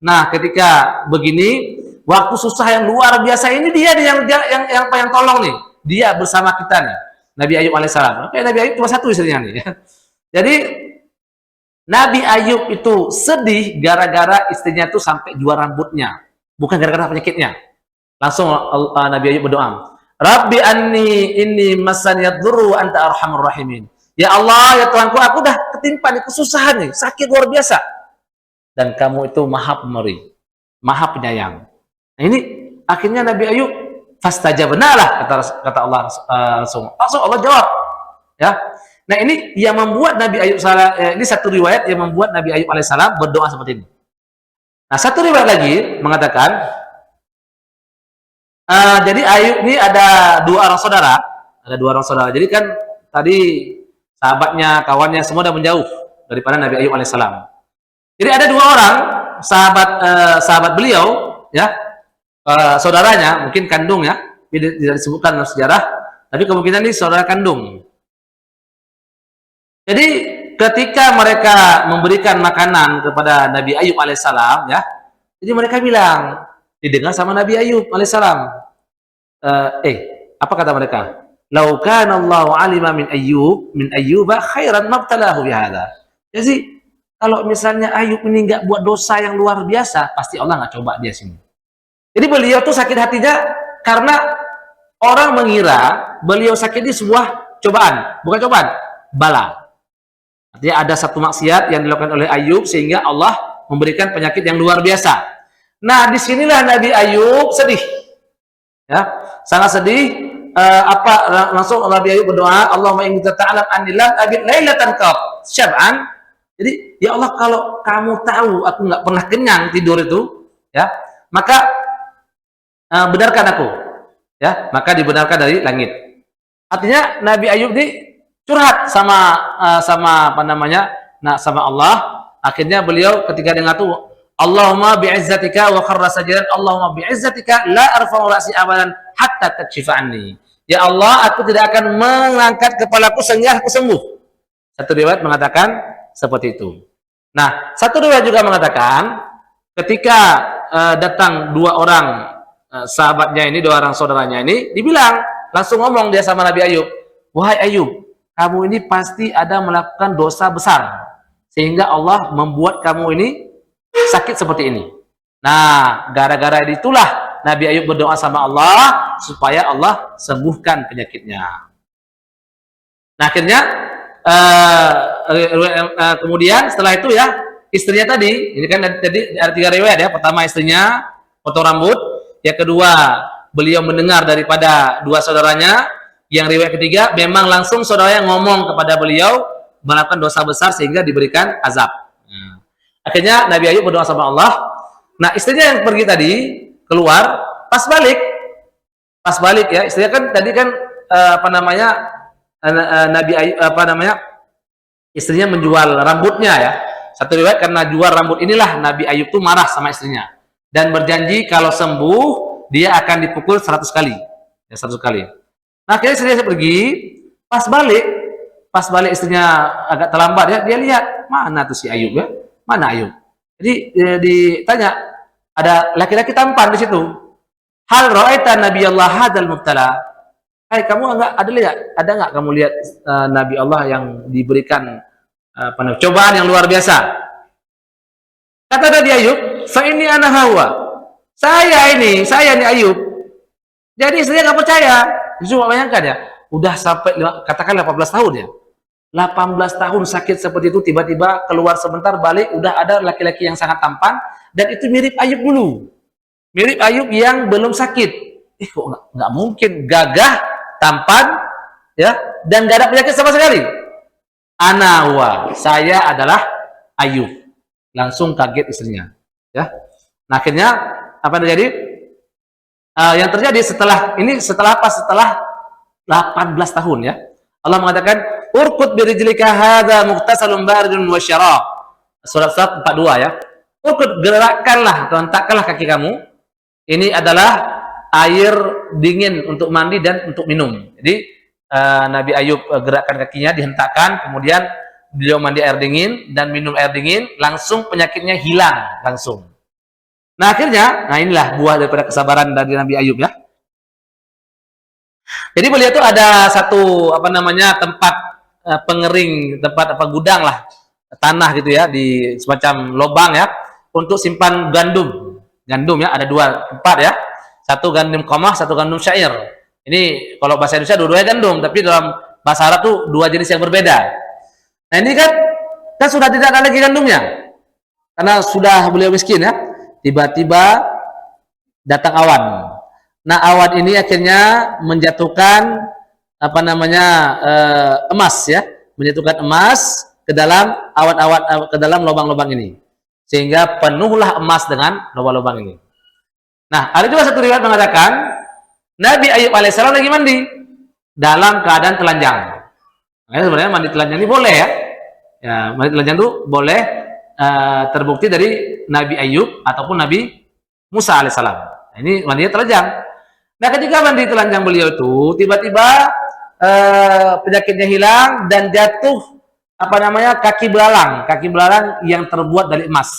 Nah ketika begini waktu susah yang luar biasa ini dia yang tolong nih. Dia bersama kita nih. Nabi Ayub alaihissalam. Oke, Nabi Ayub cuma satu istrinya nih. Jadi Nabi Ayub itu sedih gara-gara istrinya tuh sampai jual rambutnya, bukan gara-gara penyakitnya. Langsung Nabi Ayub berdoa, Rabbi anni inni masaniyad dzurru anta arhamur rahimin. Ya Allah, ya Tuhanku, aku dah ketimpa nih kesusahan nih, sakit luar biasa. Dan kamu itu Maha Pemberi, Maha Penyayang. Nah ini akhirnya Nabi Ayub fastajabnalah kata Allah langsung Allah jawab. Ya. Nah ini yang membuat Nabi Ayub ini satu riwayat yang membuat Nabi Ayub alaihissalam berdoa seperti ini. Nah satu riwayat lagi mengatakan jadi Ayub ini ada 2 orang saudara. Jadi kan tadi sahabatnya, kawannya semua sudah menjauh daripada Nabi Ayub alaihissalam. Jadi ada 2 orang sahabat beliau, ya, saudaranya, mungkin kandung ya, tidak disebutkan dalam sejarah, tapi kemungkinan ini saudara kandung. Jadi ketika mereka memberikan makanan kepada Nabi Ayub alaihissalam, ya, jadi mereka bilang, didengar sama Nabi Ayub alaihissalam, apa kata mereka? Lau kana Allahu alima min Ayyuba khairan mabtalahu bihadza. Jadi kalau misalnya Ayub ini nggak buat dosa yang luar biasa, pasti Allah nggak coba dia sini. Jadi beliau tuh sakit hatinya karena orang mengira beliau sakit ini sebuah cobaan, bukan cobaan, bala. Artinya ada satu maksiat yang dilakukan oleh Ayub sehingga Allah memberikan penyakit yang luar biasa. Nah, disinilah Nabi Ayub sedih, ya, sangat sedih. Langsung Nabi Ayub berdoa, Allahumma inni ta'lam anni lam abid lailatan qat syab'an. Jadi, ya Allah, kalau kamu tahu aku nggak pernah kenyang tidur itu, ya, maka benarkan aku, ya, maka dibenarkan dari langit. Artinya Nabi Ayub ini curhat sama apa namanya, sama Allah. Akhirnya beliau ketika dengar tuh, Allahumma bi'izzatika wa kharra sajidan, Allahumma bi'izzatika la arfa'u ra'si abadan hatta takshifa anni. Ya Allah, aku tidak akan mengangkat kepalaku sehingga aku sembuh. Satu riwayat mengatakan seperti itu. Nah, satu riwayat juga mengatakan ketika datang 2 orang sahabatnya ini, 2 orang saudaranya ini, dibilang, langsung ngomong dia sama Nabi Ayub, wahai Ayub, kamu ini pasti ada melakukan dosa besar sehingga Allah membuat kamu ini sakit seperti ini. Nah, gara-gara itulah Nabi Ayub berdoa sama Allah supaya Allah sembuhkan penyakitnya. Nah, akhirnya kemudian setelah itu ya, istrinya tadi, ini kan tadi ada 3 riwayat ya. Pertama istrinya potong rambut, yang kedua beliau mendengar daripada 2 saudaranya, yang riwayat ketiga memang langsung saudaranya ngomong kepada beliau melakukan dosa besar sehingga diberikan azab. Akhirnya Nabi Ayub berdoa sama Allah. Nah, istrinya yang pergi tadi keluar, pas balik ya, istrinya kan tadi kan Nabi Ayub istrinya menjual rambutnya ya. Satu riwayat karena jual rambut inilah Nabi Ayub tuh marah sama istrinya dan berjanji kalau sembuh dia akan dipukul 100 kali. Ya, 100 kali. Nah, akhirnya istrinya pergi, pas balik istrinya agak terlambat ya, dia lihat, mana tuh si Ayub ya? Mana Ayub? Jadi ditanya, ada laki-laki tampan di situ. Hal ra'aita Nabi Allah hadzal mubtala? Hai, kamu ada nggak kamu lihat Nabi Allah yang diberikan cobaan yang luar biasa? Kata Nabi Ayub, fa inni ana hawa. Saya nih Ayub. Jadi istrinya nggak percaya. Coba bayangkan ya, udah sampai katakan 18 tahun ya. 18 tahun sakit seperti itu, tiba-tiba keluar sebentar balik udah ada laki-laki yang sangat tampan dan itu mirip Ayub dulu. Mirip Ayub yang belum sakit. Kok nggak mungkin, gagah, tampan, ya, dan gak ada penyakit sama sekali. Anawa, saya adalah Ayub. Langsung kaget istrinya. Ya, nah akhirnya apa yang terjadi? Yang terjadi setelah apa? Setelah 18 tahun ya. Allah mengatakan, "Urkut birijlika hadza mughtasalun baridun wa syarab." Surat 42 ya. Urkut, gerakkanlah atau hentakkanlah kaki kamu. Ini adalah air dingin untuk mandi dan untuk minum. Jadi Nabi Ayub gerakkan kakinya, dihentakkan, kemudian beliau mandi air dingin dan minum air dingin, langsung penyakitnya hilang langsung. Nah akhirnya, nah inilah buah daripada kesabaran dari Nabi Ayub ya. Jadi beliau itu ada satu apa namanya tempat pengering, tempat apa gudang lah, tanah gitu ya, di semacam lubang ya, untuk simpan gandum. Gandum ya, ada dua tempat ya. Satu gandum qamah, satu gandum syair. Ini kalau bahasa Indonesia dua-duanya gandum, tapi dalam bahasa Arab tuh dua jenis yang berbeda. Nah ini kan sudah tidak ada lagi gandumnya, karena sudah beliau miskin ya. Tiba-tiba datang awan. Nah awan ini akhirnya menjatuhkan apa namanya emas ya, menjatuhkan emas ke dalam awan-awan, ke dalam lubang-lubang ini, sehingga penuhlah emas dengan lubang-lubang ini. Nah ada juga satu riwayat mengatakan Nabi Ayub alaihissalam lagi mandi dalam keadaan telanjang. Nah, sebenarnya mandi telanjang ini boleh ya. Ya, mandi telanjang itu boleh, terbukti dari Nabi Ayub ataupun Nabi Musa alaihissalam. Nah, ini mandinya telanjang. Nah, ketika mandi telanjang beliau itu tiba-tiba penyakitnya hilang dan jatuh apa namanya kaki belalang yang terbuat dari emas.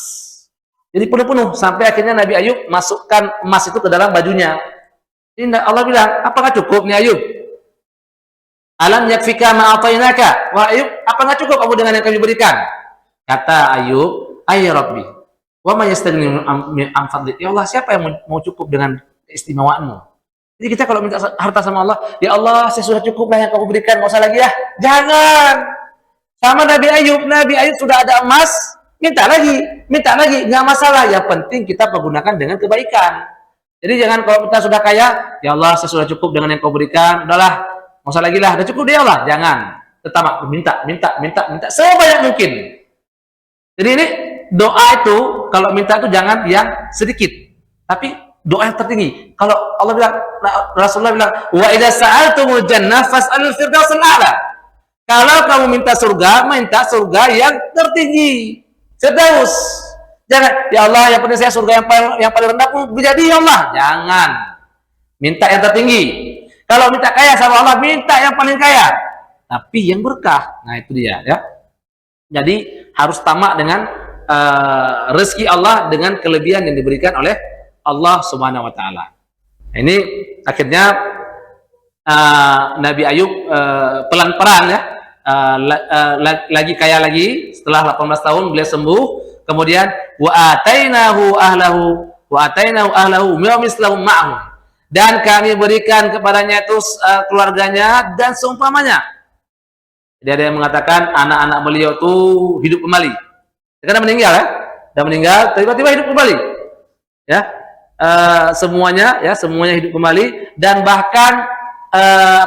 Jadi penuh-penuh sampai akhirnya Nabi Ayub masukkan emas itu ke dalam bajunya. Ini Allah bilang, apakah cukup nih Ayub? Alam yakfika ma atainaka. Wah Ayub, apa nggak cukup kamu dengan yang kami berikan? Kata Ayub, ay Rabbi, wa ma yastaghni an fadlik. Ya Allah, siapa yang mau cukup dengan keistimewaanmu? Jadi kita kalau minta harta sama Allah, ya Allah, saya sudah cukup lah yang kamu berikan, nggak usah lagi ya. Jangan. Sama Nabi Ayub sudah ada emas, minta lagi, nggak masalah. Yang penting kita pergunakan dengan kebaikan. Jadi jangan kalau kita sudah kaya, ya Allah saya sudah cukup dengan yang kau berikan, udahlah, nggak usah lagi lah, udah cukup deh Allah. Jangan, tetap minta sebanyak mungkin. Jadi ini doa itu kalau minta itu jangan yang sedikit, tapi doa yang tertinggi. Kalau Allah bilang, Rasulullah bilang, wa idza sa'altumul jannah fas'alul firdausil a'la. Kalau kamu minta surga yang tertinggi, Firdaus. Jangan, ya Allah, yang penting saya surga yang paling rendah pun jadi ya Allah. Jangan. Minta yang tertinggi. Kalau minta kaya sama Allah, minta yang paling kaya. Tapi yang berkah. Nah, itu dia ya. Jadi harus tamak dengan rezeki Allah dengan kelebihan yang diberikan oleh Allah Subhanahu wa taala. Ini akhirnya Nabi Ayub pelan-pelan ya, lagi kaya lagi setelah 18 tahun beliau sembuh. Kemudian wa atainahu ahlahu mislahum ma'hum, dan kami berikan kepadanya itu keluarganya dan seumpamanya. Jadi ada yang mengatakan anak-anak beliau itu hidup kembali. Karena meninggal ya, dan meninggal tiba-tiba hidup kembali. Ya, semuanya hidup kembali, dan bahkan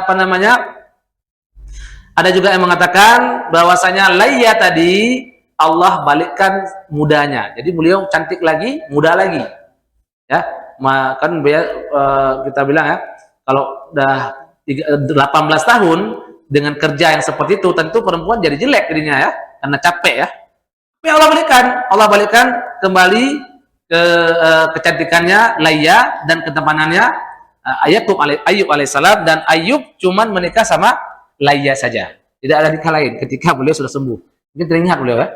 apa namanya? Ada juga yang mengatakan bahwasanya Layya tadi Allah balikkan mudanya. Jadi beliau cantik lagi, muda lagi. Ya, kan kita bilang ya, kalau udah 18 tahun dengan kerja yang seperti itu, tentu perempuan jadi jelek dirinya ya, karena capek ya. Tapi Allah balikkan kembali ke kecantikannya Layya dan ketampanannya Ayub alaihissalam, dan Ayub cuman menikah sama Layya saja. Tidak ada nikah lain ketika beliau sudah sembuh. Mungkin teringat beliau ya.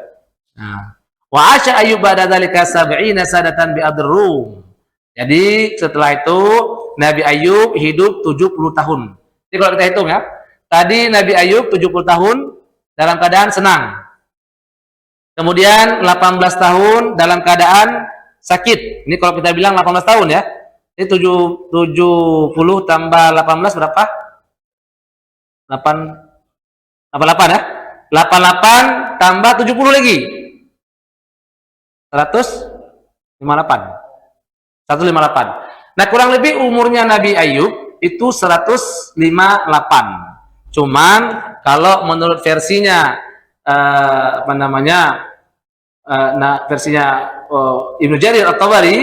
Nah, wa asya Ayyub ba'da dzalika 70 sadatan bi Adrum. Jadi setelah itu Nabi Ayub hidup 70 tahun. Jadi kalau kita hitung ya, tadi Nabi Ayub 70 tahun dalam keadaan senang. Kemudian 18 tahun dalam keadaan sakit. Ini kalau kita bilang 18 tahun ya. Ini 70 tambah 18 berapa? 88 ya. 88 tambah 70 lagi. 158. 158. Nah, kurang lebih umurnya Nabi Ayub itu 158. Cuman kalau menurut versinya apa namanya nah versinya Ibnu Jarir At-Tabari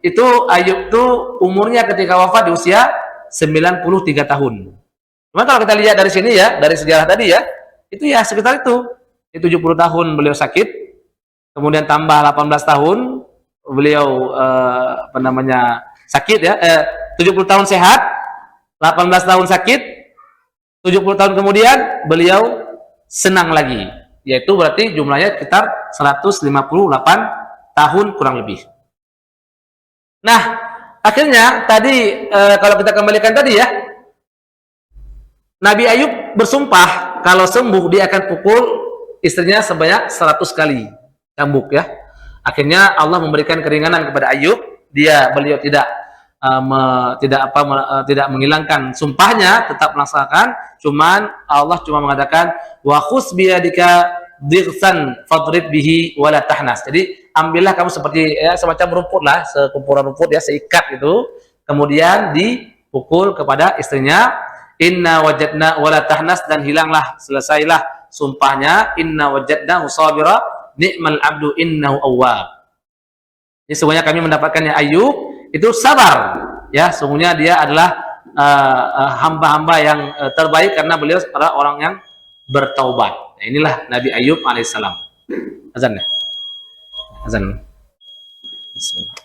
itu Ayub itu umurnya ketika wafat di usia 93 tahun. Cuma kalau kita lihat dari sini ya, dari sejarah tadi ya, itu ya sekitar itu. Di 70 tahun beliau sakit, kemudian tambah 18 tahun beliau apa namanya sakit ya, 70 tahun sehat, 18 tahun sakit, 70 tahun kemudian beliau senang lagi, yaitu berarti jumlahnya sekitar 158 tahun kurang lebih. Nah, akhirnya tadi kalau kita kembalikan tadi ya, Nabi Ayub bersumpah kalau sembuh dia akan pukul istrinya sebanyak 100 kali cambuk ya. Akhirnya Allah memberikan keringanan kepada Ayub, beliau tidak menghilangkan sumpahnya, tetap melaksanakan. Cuman Allah cuma mengatakan wa khus biyadika dirsan fadrib bihi wala tahnas. Jadi ambillah kamu seperti ya semacam rumput lah, sekumpulan rumput ya, seikat gitu. Kemudian dipukul kepada istrinya, inna wajadna wala tahnas, dan hilanglah, selesailah sumpahnya, inna wajadna sabira ni'mal abdu innahu awwab. Jadi sungguhnya kami mendapatkannya Ayub itu sabar ya, sungguhnya dia adalah hamba-hamba yang terbaik karena beliau adalah orang yang bertaubat. Nah, inilah Nabi Ayub alaihissalam. Azan ya? Azan. Bismillah.